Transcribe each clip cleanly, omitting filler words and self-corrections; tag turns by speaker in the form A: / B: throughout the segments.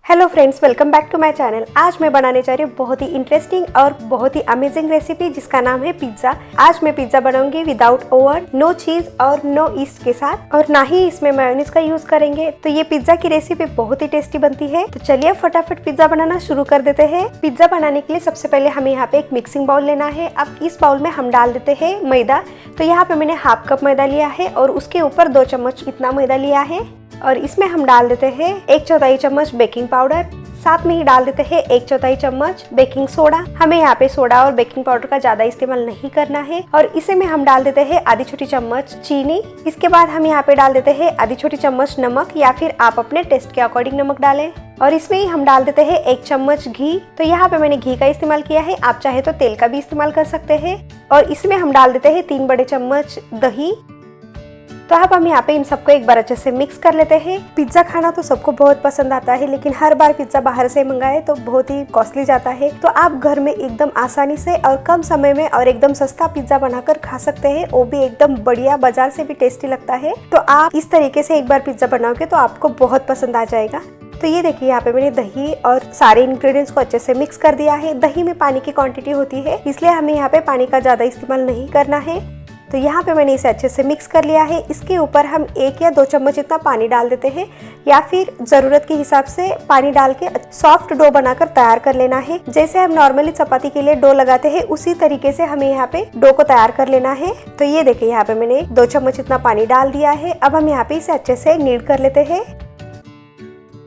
A: Hello friends, welcome back to my channel. आज मैं बनाने जा रही हूँ बहुत ही इंटरेस्टिंग और बहुत ही अमेजिंग रेसिपी जिसका नाम है पिज्ज़ा। आज मैं पिज्ज़ा बनाऊंगी विदाउट ओवन, नो चीज़ और नो ईस्ट के साथ, और ना ही इसमें मेयोनीज का यूज करेंगे। तो ये पिज्ज़ा की रेसिपी बहुत ही टेस्टी बनती है। तो चलिए फटाफट पिज्ज़ा बनाना शुरू कर देते हैं। पिज्ज़ा बनाने के लिए सबसे पहले हमें यहाँ पे एक मिक्सिंग बाउल लेना है। अब इस बाउल में हम डाल देते हैं मैदा। तो यहाँ पे मैंने हाफ कप मैदा लिया है और उसके ऊपर 2 चम्मच इतना मैदा लिया है। और इसमें हम डाल देते हैं 1/4 चम्मच बेकिंग पाउडर, साथ में ही डाल देते हैं 1/4 चम्मच बेकिंग सोडा। हमें यहाँ पे सोडा और बेकिंग पाउडर का ज्यादा इस्तेमाल नहीं करना है। और इसे में हम डाल देते हैं आधी छोटी चम्मच चीनी। इसके बाद हम यहाँ पे डाल देते हैं आधी छोटी चम्मच नमक, या फिर आप अपने टेस्ट के अकॉर्डिंग नमक डालें। और इसमें ही हम डाल देते हैं 1 चम्मच घी। तो यहाँ पे मैंने घी का इस्तेमाल किया है, आप चाहे तो तेल का भी इस्तेमाल कर सकते हैं। और इसमें हम डाल देते हैं 3 बड़े चम्मच दही। तो अब हम यहाँ पे इन सबको एक बार अच्छे से मिक्स कर लेते हैं। पिज्जा खाना तो सबको बहुत पसंद आता है, लेकिन हर बार पिज्जा बाहर से मंगाए तो बहुत ही कॉस्टली जाता है। तो आप घर में एकदम आसानी से और कम समय में और एकदम सस्ता पिज्जा बनाकर खा सकते हैं, वो भी एकदम बढ़िया, बाजार से भी टेस्टी लगता है। तो आप इस तरीके से एक बार पिज्जा बनाओगे तो आपको बहुत पसंद आ जाएगा। तो ये देखिए, यहाँ पे मैंने दही और सारे इंग्रेडिएंट्स को अच्छे से मिक्स कर दिया है। दही में पानी की क्वांटिटी होती है, इसलिए हमें यहाँ पे पानी का ज्यादा इस्तेमाल नहीं करना है। तो यहाँ पे मैंने इसे अच्छे से मिक्स कर लिया है। इसके ऊपर हम 1 या 2 चम्मच इतना पानी डाल देते हैं, या फिर जरूरत के हिसाब से पानी डाल के सॉफ्ट डो बनाकर तैयार कर लेना है। जैसे हम नॉर्मली चपाती के लिए डो लगाते हैं, उसी तरीके से हमें यहाँ पे डो को तैयार कर लेना है। तो ये देखिए, यहाँ पे मैंने 2 चम्मच इतना पानी डाल दिया है। अब हम यहाँ पे इसे अच्छे से नीड कर लेते हैं।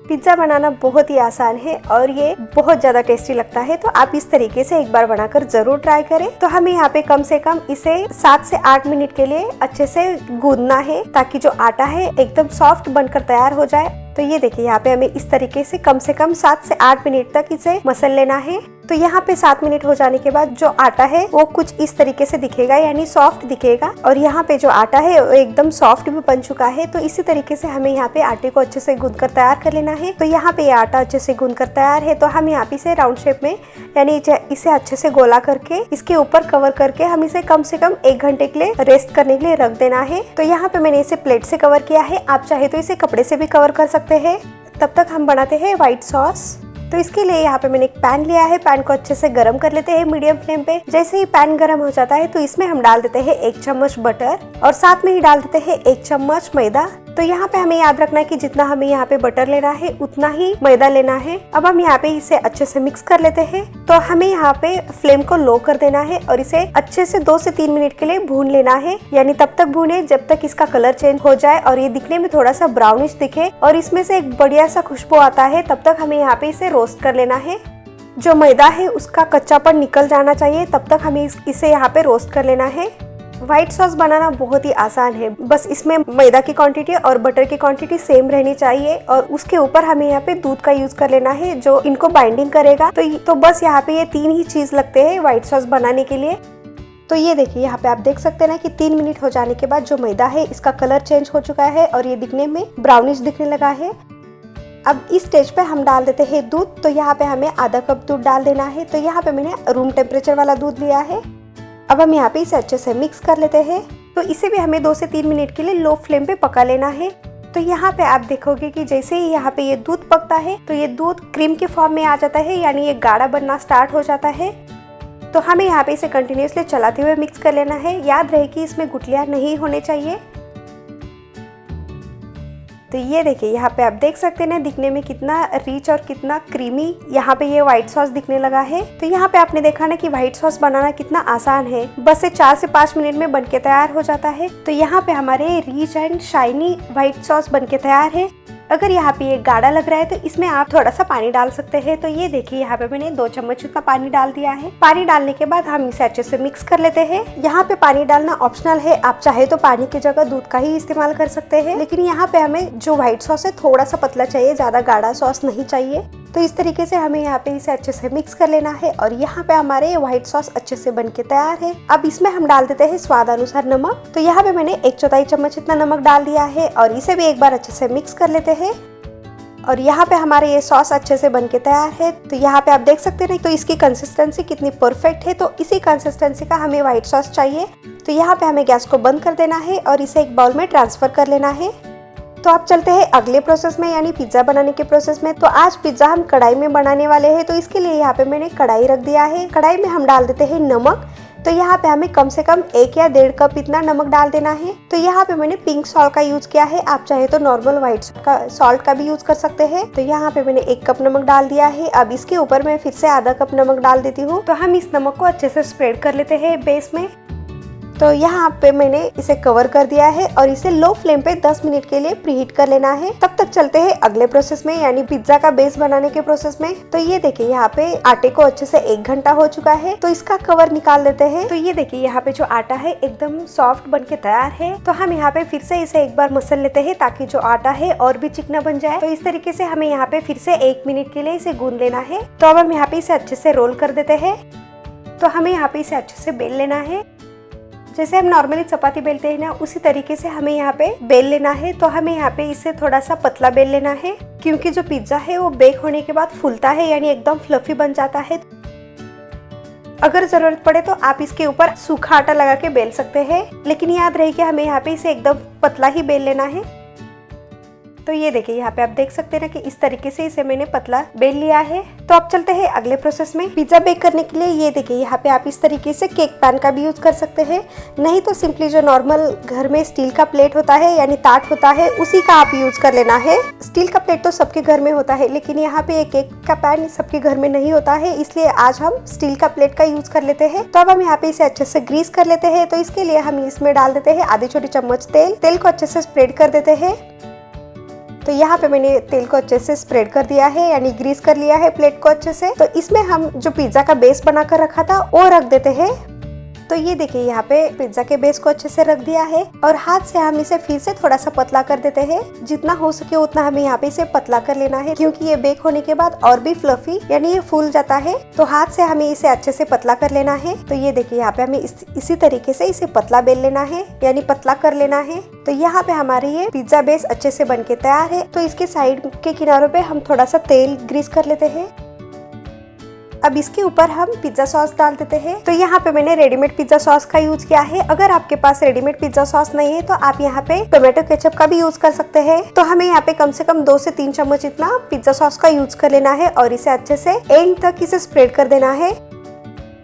A: पिज्जा बनाना बहुत ही आसान है और ये बहुत ज्यादा टेस्टी लगता है। तो आप इस तरीके से एक बार बनाकर जरूर ट्राई करें। तो हमें यहाँ पे कम से कम इसे 7 से 8 मिनट के लिए अच्छे से गूंदना है, ताकि जो आटा है एकदम सॉफ्ट बनकर तैयार हो जाए। तो ये देखिए, यहाँ पे हमें इस तरीके से कम से कम 7 से 8 मिनट तक इसे मसल लेना है। तो यहाँ पे 7 मिनट हो जाने के बाद जो आटा है वो कुछ इस तरीके से दिखेगा, यानी सॉफ्ट दिखेगा। और यहाँ पे जो आटा है वो एकदम सॉफ्ट भी बन चुका है। तो इसी तरीके से हमें यहाँ पे आटे को अच्छे से गूंद कर तैयार कर लेना है। तो यहाँ पे ये आटा अच्छे से गूंद कर तैयार है। तो हम यहाँ पे इसे राउंड शेप में, यानी इसे अच्छे से गोला करके इसके ऊपर कवर करके हम इसे कम से कम 1 घंटे के लिए रेस्ट करने के लिए रख देना है। तो यहाँ पे मैंने इसे प्लेट से कवर किया है, आप चाहे तो इसे कपड़े से भी कवर कर सकते हैं। तब तक हम बनाते हैं व्हाइट सॉस। तो इसके लिए यहाँ पे मैंने एक पैन लिया है। पैन को अच्छे से गरम कर लेते हैं मीडियम फ्लेम पे। जैसे ही पैन गरम हो जाता है तो इसमें हम डाल देते हैं 1 चम्मच बटर, और साथ में ही डाल देते हैं 1 चम्मच मैदा। तो यहाँ पे हमें याद रखना है कि जितना हमें यहाँ पे बटर लेना है उतना ही मैदा लेना है। अब हम यहाँ पे इसे अच्छे से मिक्स कर लेते हैं। तो हमें यहाँ पे फ्लेम को लो कर देना है और इसे अच्छे से 2 से 3 मिनट के लिए भून लेना है, यानी तब तक भूने जब तक इसका कलर चेंज हो जाए और ये दिखने में थोड़ा सा ब्राउनिश दिखे और इसमें से एक बढ़िया सा खुशबू आता है। तब तक हमें यहाँ पे इसे रोस्ट कर लेना है। जो मैदा है उसका कच्चापन निकल जाना चाहिए, तब तक हमें इसे यहाँ पे रोस्ट कर लेना है। व्हाइट सॉस बनाना बहुत ही आसान है, बस इसमें मैदा की क्वांटिटी और बटर की क्वांटिटी सेम रहनी चाहिए। और उसके ऊपर हमें यहाँ पे दूध का यूज कर लेना है, जो इनको बाइंडिंग करेगा। तो बस यहाँ पे ये 3 ही चीज लगते हैं व्हाइट सॉस बनाने के लिए। तो ये देखिए, यहाँ पे आप देख सकते हैं ना कि 3 मिनट हो जाने के बाद जो मैदा है इसका कलर चेंज हो चुका है और ये दिखने में ब्राउनिश दिखने लगा है। अब इस स्टेज पे हम डाल देते हैं दूध। तो यहाँ पे हमें आधा कप दूध डाल देना है। तो यहाँ पे मैंने रूम टेम्परेचर वाला दूध लिया है। अब हम यहाँ पे इसे अच्छे से मिक्स कर लेते हैं। तो इसे भी हमें 2 से 3 मिनट के लिए लो फ्लेम पे पका लेना है। तो यहाँ पे आप देखोगे कि जैसे ही यहाँ पे ये दूध पकता है तो ये दूध क्रीम के फॉर्म में आ जाता है, यानी ये गाढ़ा बनना स्टार्ट हो जाता है। तो हमें यहाँ पे इसे कंटिन्यूसली चलाते हुए मिक्स कर लेना है। याद रहे कि इसमें गुठलियाँ नहीं होने चाहिए। तो ये देखिए, यहाँ पे आप देख सकते हैं ना दिखने में कितना रिच और कितना क्रीमी यहाँ पे ये व्हाइट सॉस दिखने लगा है। तो यहाँ पे आपने देखा ना कि व्हाइट सॉस बनाना कितना आसान है, बस से 4 से 5 मिनट में बनके तैयार हो जाता है। तो यहाँ पे हमारे rich and shiny white sauce बनके तैयार है। अगर यहाँ पे ये गाढ़ा लग रहा है तो इसमें आप थोड़ा सा पानी डाल सकते हैं। तो ये देखिए, यहाँ पे मैंने 2 चम्मच का पानी डाल दिया है। पानी डालने के बाद हम इसे अच्छे से मिक्स कर लेते हैं। यहाँ पे पानी डालना ऑप्शनल है, आप चाहे तो पानी की जगह दूध का ही इस्तेमाल कर सकते हैं, लेकिन यहाँ पे हमें जो व्हाइट सॉस है थोड़ा सा पतला चाहिए, ज्यादा गाढ़ा सॉस नहीं चाहिए। तो इस तरीके से हमें यहाँ पे इसे अच्छे से मिक्स कर लेना है। और यहाँ पे हमारे व्हाइट सॉस अच्छे से बनके तैयार है। अब इसमें हम डाल देते हैं स्वाद अनुसार नमक। तो यहाँ पे मैंने 1/4 चम्मच इतना नमक डाल दिया है और इसे भी एक बार अच्छे से मिक्स कर लेते हैं। और यहाँ पे हमारे ये सॉस अच्छे से बनके तैयार है। तो यहाँ पे आप देख सकते हैं तो इसकी कंसिस्टेंसी कितनी परफेक्ट है। तो इसी कंसिस्टेंसी का हमें व्हाइट सॉस चाहिए। तो यहाँ पे हमें गैस को बंद कर देना है और इसे एक बाउल में ट्रांसफर कर लेना है। तो आप चलते हैं अगले प्रोसेस में, यानी पिज्जा बनाने के प्रोसेस में। तो आज पिज्जा हम कढ़ाई में बनाने वाले हैं, तो इसके लिए यहाँ पे मैंने कढ़ाई रख दिया है। कढ़ाई में हम डाल देते हैं नमक। तो यहाँ पे हमें कम से कम 1 या 1.5 कप इतना नमक डाल देना है। तो यहाँ पे मैंने पिंक सॉल्ट का यूज किया है, आप चाहे तो नॉर्मल व्हाइट सॉल्ट का भी यूज कर सकते हैं। तो यहाँ पे मैंने 1 कप नमक डाल दिया है। अब इसके ऊपर मैं फिर से आधा कप नमक डाल देती हूँ। तो हम इस नमक को अच्छे से स्प्रेड कर लेते हैं बेस में। तो यहाँ पे मैंने इसे कवर कर दिया है और इसे लो फ्लेम पे 10 मिनट के लिए प्रीहीट कर लेना है। तब तक चलते हैं अगले प्रोसेस में, यानी पिज्जा का बेस बनाने के प्रोसेस में। तो ये देखिए यहाँ पे आटे को अच्छे से 1 घंटा हो चुका है, तो इसका कवर निकाल लेते हैं। तो ये देखिए यहाँ पे जो आटा है एकदम सॉफ्ट बन के तैयार है। तो हम यहाँ पे फिर से इसे एक बार मसल लेते हैं ताकि जो आटा है और भी चिकना बन जाए। तो इस तरीके से हमें यहाँ पे फिर से 1 मिनट के लिए इसे गूंद लेना है। तो अब हम यहाँ पे इसे अच्छे से रोल कर देते हैं। तो हमें यहाँ पे इसे अच्छे से बेल लेना है, जैसे हम नॉर्मली चपाती बेलते हैं ना, उसी तरीके से हमें यहाँ पे बेल लेना है। तो हमें यहाँ पे इसे थोड़ा सा पतला बेल लेना है, क्योंकि जो पिज्जा है वो बेक होने के बाद फूलता है, यानी एकदम फ्लफी बन जाता है। अगर जरूरत पड़े तो आप इसके ऊपर सूखा आटा लगा के बेल सकते हैं, लेकिन याद रहे कि हमें यहाँ पे इसे एकदम पतला ही बेल लेना है। तो ये देखिए यहाँ पे आप देख सकते हैं ना कि इस तरीके से इसे मैंने पतला बेल लिया है। तो अब चलते हैं अगले प्रोसेस में। पिज्जा बेक करने के लिए ये देखिए यहाँ पे आप इस तरीके से केक पैन का भी यूज कर सकते हैं, नहीं तो सिंपली जो नॉर्मल घर में स्टील का प्लेट होता है यानी ताट होता है, उसी का आप यूज कर लेना है। स्टील का प्लेट तो सबके घर में होता है, लेकिन यहाँ पे केक का पैन सबके घर में नहीं होता है, इसलिए आज हम स्टील का प्लेट का यूज कर लेते हैं। तो अब हम यहाँ पे इसे अच्छे से ग्रीस कर लेते हैं। तो इसके लिए हम इसमें डाल देते हैं आधी छोटी चम्मच तेल। तेल को अच्छे से स्प्रेड कर देते हैं। तो यहाँ पे मैंने तेल को अच्छे से स्प्रेड कर दिया है, यानी ग्रीस कर लिया है प्लेट को अच्छे से। तो इसमें हम जो पिज्जा का बेस बनाकर रखा था वो रख देते हैं। तो ये देखिए यहाँ पे पिज्जा के बेस को अच्छे से रख दिया है और हाथ से हम इसे फिर से थोड़ा सा पतला कर देते हैं। जितना हो सके उतना हमें यहाँ पे इसे पतला कर लेना है, क्योंकि ये बेक होने के बाद और भी फ्लफी यानी ये फूल जाता है। तो हाथ से हमें इसे अच्छे से पतला कर लेना है। तो ये देखिए यहाँ पे हमें इसी तरीके से इसे पतला बेल लेना है, यानी पतला कर लेना है। तो यहाँ पे हमारी ये पिज्जा बेस अच्छे से बन के तैयार है। तो इसके साइड के किनारों पे हम थोड़ा सा तेल ग्रीस कर लेते हैं। अब इसके ऊपर हम पिज्जा सॉस डाल देते हैं। तो यहाँ पे मैंने रेडीमेड पिज्जा सॉस का यूज किया है। अगर आपके पास रेडीमेड पिज्जा सॉस नहीं है तो आप यहाँ पे टोमेटो केचप का भी यूज कर सकते हैं। तो हमें यहाँ पे कम से कम 2 से 3 चम्मच इतना पिज्जा सॉस का यूज कर लेना है और इसे अच्छे से एंड तक इसे स्प्रेड कर देना है।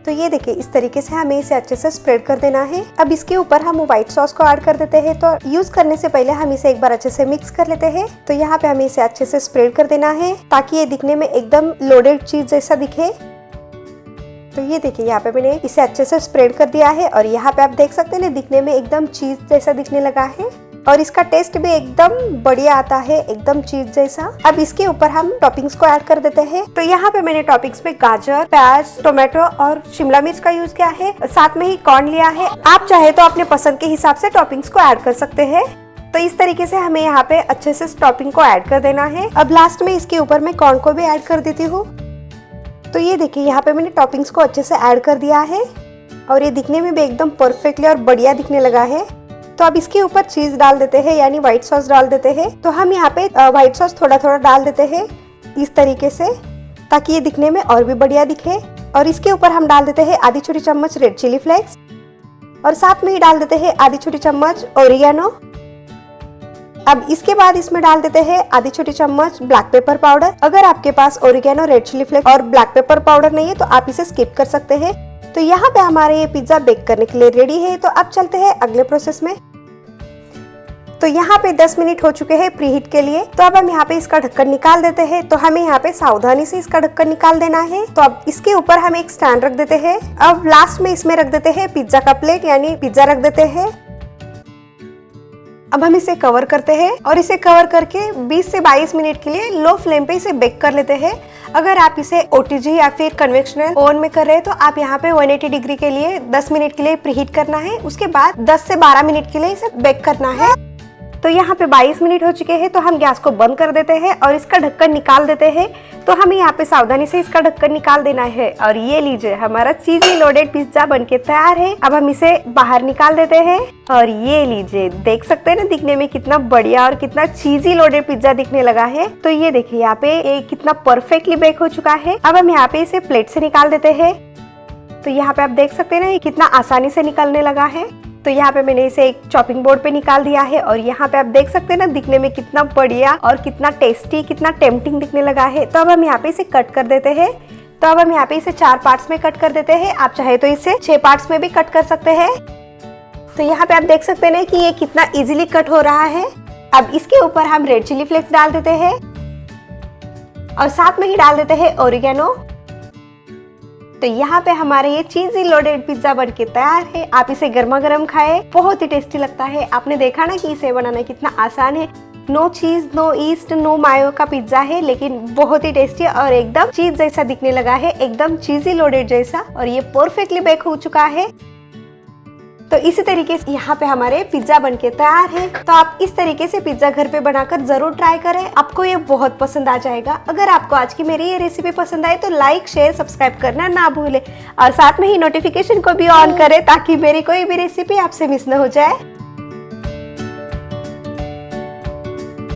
A: तो ये देखिए इस तरीके से हमें इसे अच्छे से स्प्रेड कर देना है। अब इसके ऊपर हम व्हाइट सॉस को ऐड कर देते हैं। तो यूज करने से पहले हम इसे एक बार अच्छे से मिक्स कर लेते हैं। तो यहाँ पे हमें इसे अच्छे से स्प्रेड कर देना है ताकि ये दिखने में एकदम लोडेड चीज जैसा दिखे। तो ये देखिए यहाँ पे मैंने इसे अच्छे से स्प्रेड कर दिया है और यहाँ पे आप देख सकते हैं दिखने में एकदम चीज जैसा दिखने लगा है और इसका टेस्ट भी एकदम बढ़िया आता है, एकदम चीज जैसा। अब इसके ऊपर हम टॉपिंग्स को ऐड कर देते हैं। तो यहाँ पे मैंने टॉपिंग्स में गाजर, प्याज, टोमेटो और शिमला मिर्च का यूज किया है, साथ में ही कॉर्न लिया है। आप चाहे तो अपने पसंद के हिसाब से टॉपिंग्स को ऐड कर सकते हैं। तो इस तरीके से हमें यहाँ पे अच्छे से टॉपिंग को ऐड कर देना है। अब लास्ट में इसके ऊपर मैं कॉर्न को भी ऐड कर देती हूँ। तो ये देखिए यहाँ पे मैंने टॉपिंग्स को अच्छे से ऐड कर दिया है और ये दिखने में भी एकदम परफेक्टली और बढ़िया दिखने लगा है। तो अब इसके ऊपर चीज डाल देते हैं, यानी व्हाइट सॉस डाल देते हैं। तो हम यहाँ पे व्हाइट सॉस थोड़ा थोड़ा डाल देते हैं इस तरीके से, ताकि ये दिखने में और भी बढ़िया दिखे। और इसके ऊपर हम डाल देते हैं आधी छोटी चम्मच रेड चिली फ्लेक्स और साथ में ही डाल देते हैं आधी छोटी चम्मच ओरिगेनो। अब इसके बाद इसमें डाल देते हैं आधी छोटी चम्मच ब्लैक पेपर पाउडर। अगर आपके पास ओरिगेनो, रेड चिली फ्लेक्स और ब्लैक पेपर पाउडर नहीं है तो आप इसे स्किप कर सकते हैं। तो यहाँ पे हमारे ये पिज्जा बेक करने के लिए रेडी है। तो अब चलते हैं अगले प्रोसेस में। तो यहाँ पे 10 मिनट हो चुके हैं प्रीहीट के लिए। तो अब हम यहाँ पे इसका ढक्कन निकाल देते हैं। तो हमें यहाँ पे सावधानी से इसका ढक्कन निकाल देना है। तो अब इसके ऊपर हम एक स्टैंड रख देते हैं। अब लास्ट में इसमें रख देते हैं पिज्जा का प्लेट, यानी पिज्जा रख देते हैं। अब हम इसे कवर करते हैं और इसे कवर करके 20 से 22 मिनट के लिए लो फ्लेम पे इसे बेक कर लेते हैं। अगर आप इसे ओटीजी या फिर कन्वेंशनल ओवन में कर रहे हैं तो आप यहाँ पे 180 डिग्री के लिए 10 मिनट के लिए प्रीहीट करना है। उसके बाद 10 से 12 मिनट के लिए इसे बेक करना है। तो यहाँ पे 22 मिनट हो चुके हैं। तो हम गैस को बंद कर देते हैं और इसका ढक्कन निकाल देते हैं। तो हमें यहाँ पे सावधानी से इसका ढक्कन निकाल देना है और ये लीजिए हमारा चीजी लोडेड पिज्जा बनके तैयार है। अब हम इसे बाहर निकाल देते हैं और ये लीजिए देख सकते हैं ना दिखने में कितना बढ़िया और कितना चीजी लोडेड पिज्जा दिखने लगा है। तो ये देखिए यहाँ पे कितना परफेक्टली बेक हो चुका है। अब हम यहाँ पे इसे प्लेट से निकाल देते हैं। तो यहाँ पे आप देख सकते हैं ना ये कितना आसानी से निकलने लगा है। तो यहाँ पे मैंने इसे एक चॉपिंग बोर्ड पे निकाल दिया है और यहाँ पे आप देख सकते हैं ना दिखने में कितना बढ़िया और कितना टेस्टी, कितना टेम्पटिंग दिखने लगा है। तो अब हम यहाँ पे इसे कट कर देते हैं। तो अब हम यहाँ पे इसे 4 पार्ट्स में कट कर देते हैं। आप चाहे तो इसे 6 पार्ट्स में भी कट कर सकते हैं। तो यहाँ पे आप देख सकते हैं कि ये कितना इजीली कट हो रहा है। अब इसके ऊपर हम रेड चिली फ्लेक्स डाल देते हैं और साथ में ही डाल देते हैं ओरिगेनो। तो यहाँ पे हमारे ये चीजी लोडेड पिज्जा बनके तैयार है। आप इसे गर्मा गर्म खाएं, बहुत ही टेस्टी लगता है। आपने देखा ना कि इसे बनाना कितना आसान है। नो चीज, नो ईस्ट, नो मायो का पिज्जा है, लेकिन बहुत ही टेस्टी और एकदम चीज जैसा दिखने लगा है, एकदम चीजी लोडेड जैसा। और ये परफेक्टली बेक हो चुका है। तो इसी तरीके से यहाँ पे हमारे पिज्जा बनके तैयार है। तो आप इस तरीके से पिज्जा घर पे बनाकर जरूर ट्राई करें, आपको ये बहुत पसंद आ जाएगा। अगर आपको आज की मेरी ये रेसिपी पसंद आए तो लाइक, शेयर, सब्सक्राइब करना ना भूले और साथ में ही नोटिफिकेशन को भी ऑन करें ताकि मेरी कोई भी रेसिपी आपसे मिस न हो जाए।